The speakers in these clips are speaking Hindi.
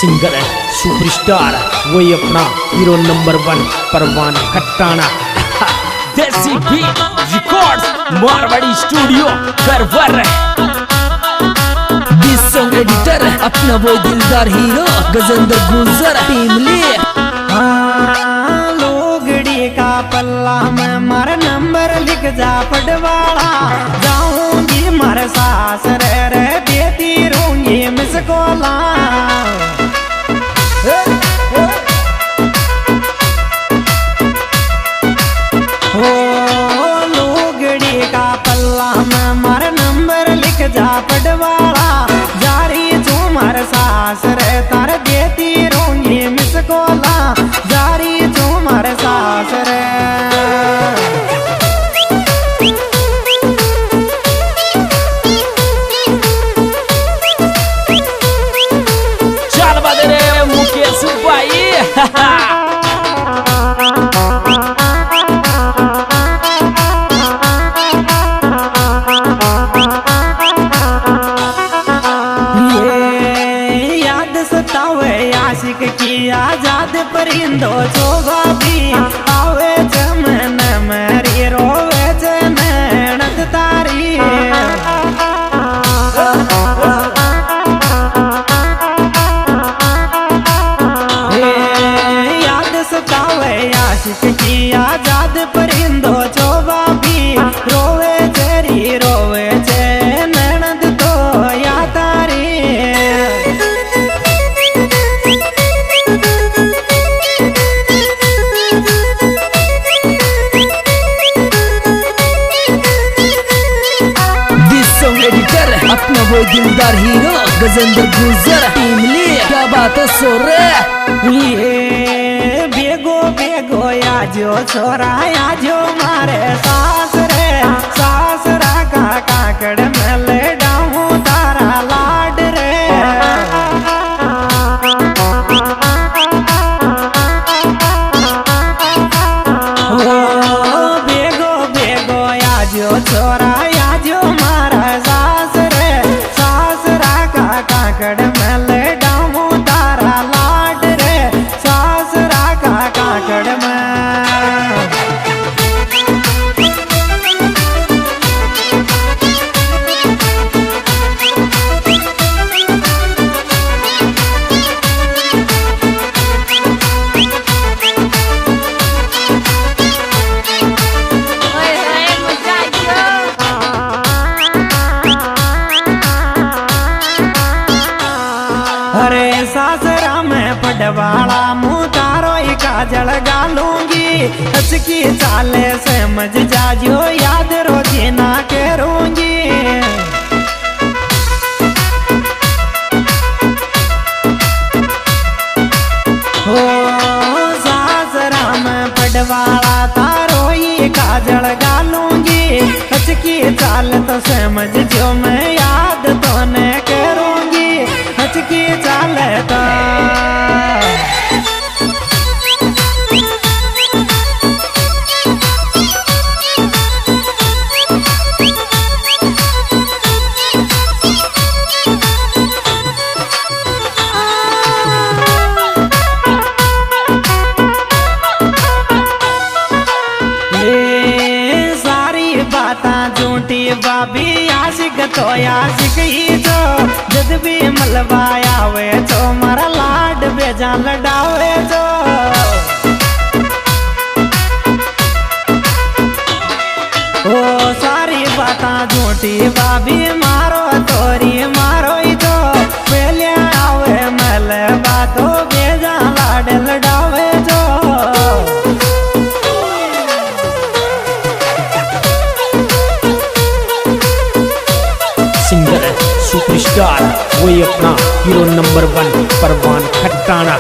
सिंगर है सुपरस्टार वही अपना हीरो नंबर 1 परवान खट्टाना। Desi beat records Marwari studio गरवर। दिस सॉन्ग एडिटर अपना वो दिलदार हीरो गजेंद्र गुजर टीम ले। लोगड़ी का पल्ला में मारा नंबर लिख जा पटवाला, जाऊंगी मारे सास रे देती रहूंगी मिस कोला। हो लोगड़ी का पल्ला में मारा नंबर लिख जा पटवाला, जारी तुम्हारे सास रे तार देती रहूंगी मिस कोला, जारी तुम्हारे सास रे। चल बदे रे मुकेश भाई। आशिक की आजाद परिंदो जोगा भी आवे जमन मेरी रोवे जनत तारी। याद सतावे आशिक की आजाद परिंदो जोगा भी रोवे तेरी रोवे जनत तो या तारी। एडिटर अपना वो दिलदार हीरो गजेंद्र गुजर टीम ले। क्या बात है सोरे। ये बेगो बेगो आजो छोरा आजो मारे सास रे, सासरा का काकड़ में ले डाऊं तारा लाड रे। ओ बेगो बेगो आजो छोरा आजो मारा सास रे, सासरा का काकड़ में ले डाऊं तारा लाड रे, सासरा का काकड़ में। अरे सासरा में पटवाला मुँह तारो काजल गालूंगी, हंसकी चाले से मज जाजो याद रोजी ना करूंगी। हो सासरा में पटवाला तारो काजल गालूंगी, हंसकी चाल तो समझ जो मैं याद तो न करूंगी, हंसकी चाल तो। झूठी बाबी आशिक तो आशिक ही जो जद भी मलवाया वे जो मारा लाड बेजा लड़ावे जो। ओ सारी बाता झूठी बाबी मारो तोरी मारो ही जो पहले आवे मलवा तो बेजा लाड लड़ावे जो। सिंगर है सुपरस्टार वही अपना हीरो नंबर 1 परवान खट्टाना।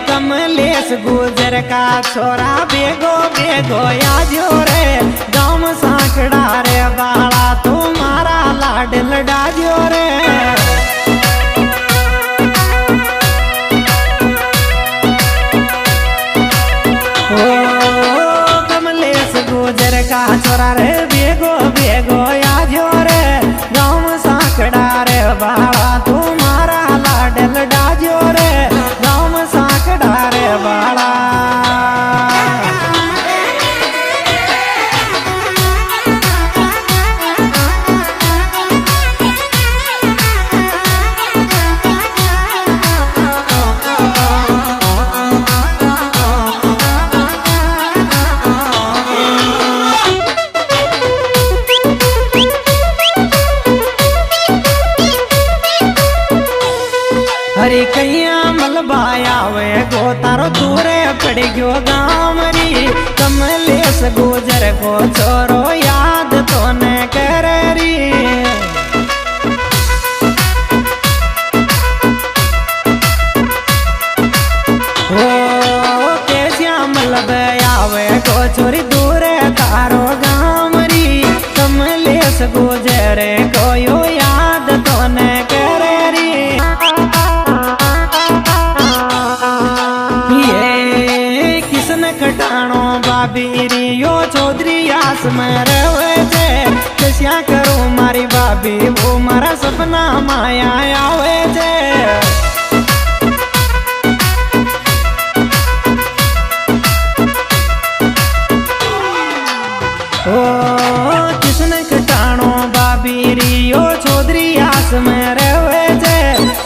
कमलेश गुजर का छोरा बेगो बेगो आजो रे, गाँव सांकड़ा रे बाला तुम्हारा लाड लड़ाजो रे। ओ कमलेश छोरा रे बेगो बेगो आजो रे गाँव में सांकड़ा रे बाड़ा तुम्हारा लाडल डाजो रे गाँव में सांकड़ा रे बाड़ा। अरे कैया मलबाया वे गो तारो दूरे पड़ गयो गामरी कमलेश गुजर को छोरो याद तो न कर री। ओ कैसिया मलबाया वे गो छोरी दूरे तारो गामरी कमलेश गुजर को यो याद तो न कर री। खटाणो बाबी यो चौधरी आस में रहे छे कस्या करूं मारी बाबी वो मारा सपना माया आवे छे। ओ किसने खटाणो बाबी यो चौधरी आस में रहे छे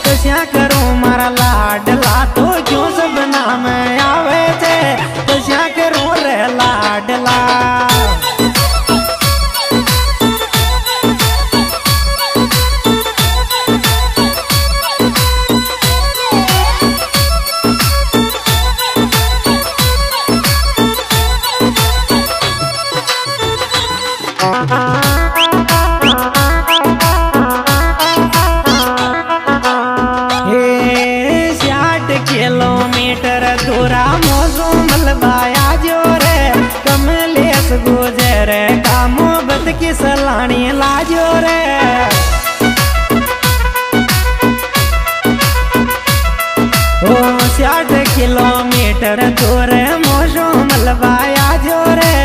कस्या करूं मारा लाडला तो क्यों सपना में आवे छे कस्या करूं रे लाडला। किलोमीटर दूरा मौजू मलबाया जो रे कमलेश गुजर का मोहब्बत की सलानी लाजो रे। ओ 60 किलोमीटर दूर मौजू मलबाया जो रे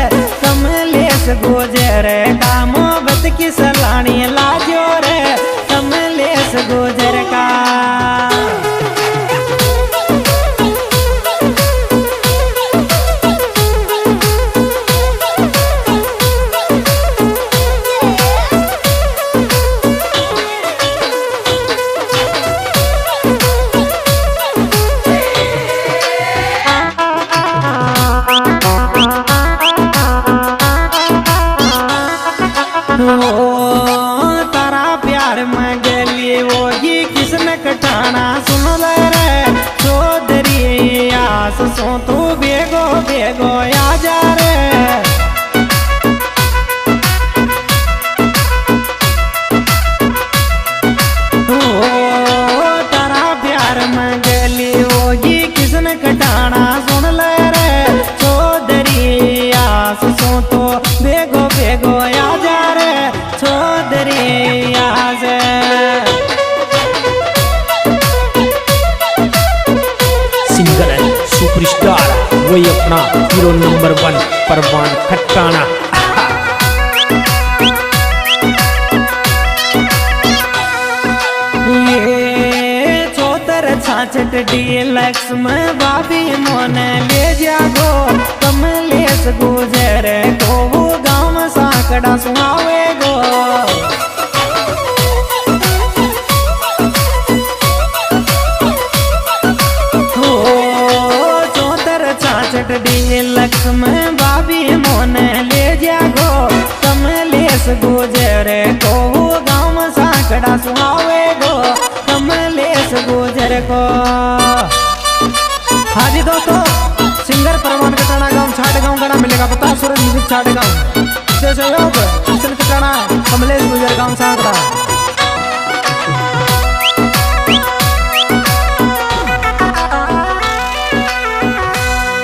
कमलेश गुजर का मोहब्बत की सलानी लाजो रे कमलेश गुजर का। तारा प्यार में गली वही किसने कटाना सुन ले रे चौधरी आस सो तू बेगो बेगो आ जा रे। तारा प्यार में गली वही किसने कटाना सुन ले रे चौधरी आस सो तो बेगो बेगो आ जा रे चौधरी आज। सिंगर है सुपरस्टार वही अपना हीरो नंबर 1 परवान खट्टाना। ये 64 डीलक्स में बाबी मोने ले जागो कमलेश गुजर को वो गाँव में सांकड़ा सुनावे गो। डीलक्स में बाबी मोने ले जागो कमलेश गुजर को वो गाँव में सांकड़ा सुनावे गो कमलेश गुजर को। हाँ जी दोस्तों, सिंगर परवान खट्टाना गाँव छाट गाँव गड़ा मिलेगा बता सूरज म्यूजिक छाट गाँव से सहयोग किशन खट्टाना कमलेश गुजर गाँव सांकड़ा।